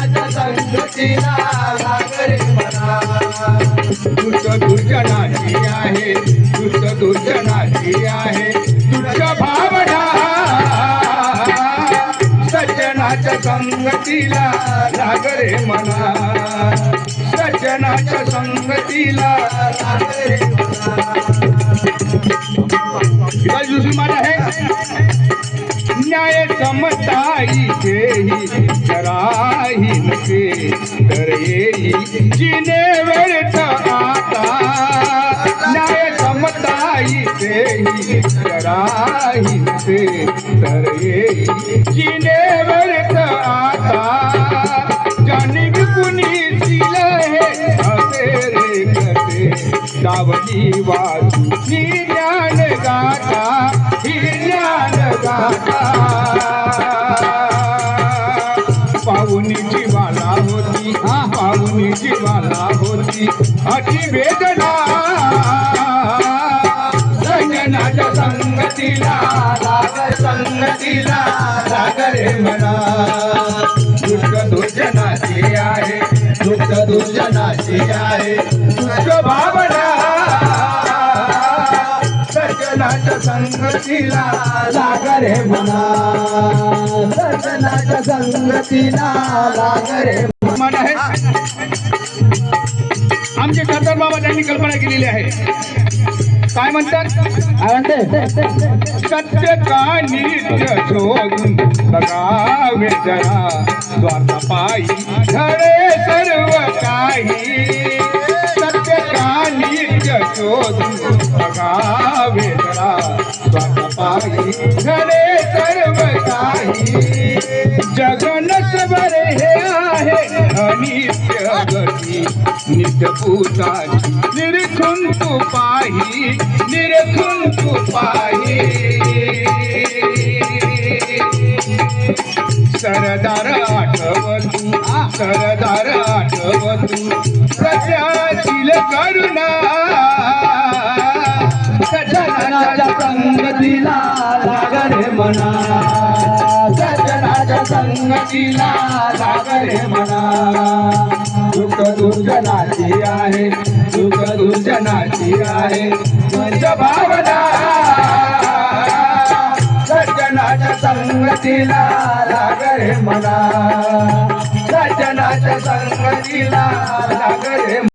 संगतीला लागरे मना दुष्ट दुर्जनाची आहे दुष्ट दुर्जनाची आहे दुष्ट भावना सज्जनाच्या संगतीला लागरे मना सज्जनाच्या संगतीला लागरे मना दुसरी मान आहे न्याय समताई देही कराही नसे तर येई जिने व्यर्थ आता न्याय समताई देही कराही नसे तर येई जिने व्यर्थ आता जानी कुणी सिल हे असे रे कसे सावली वाचू ज्ञान गाता ही ज्ञान गाता पाहुणीची वाला होती पाहुणीची वाला होती अति वेदना सज्जनाच्या संगतीला लागर संगतीला लागरे मना दुष्ट दुर्जनाची आहे दुष्ट दुर्जनाची आहे दुष्ट भावना सज्जनाच्या संगतीला लागरे मना सज्जनाच्या संगतीला लागरे मन आहे आमचे सरदार बाबा त्यांनी कल्पना केलेली आहे काय म्हणतात सत्य का नित्य शोधून बघावे जरा स्वार्थपायी धडे सर्व काही सत्य का नित्य शोधून बघावे जरा स्वार्थपायी धडे सर्व काही जगनच बरे हे आहे अनित्य गती नित्य पूजाची निरखून तू पाही निरखून तू पाही सरदार आठवतू सरदार आठवतू प्रजाशील करुणा सज्जनाच्या संगतीला लागरे मना सज्जनाच्या संगतीला लागरे मना दुःख दुर्जनाची आहे दुःख दुर्जनाची आहे पंच भावना सज्जनाच्या संगतीला लागरे मना सज्जनाच्या संगतीला लागरे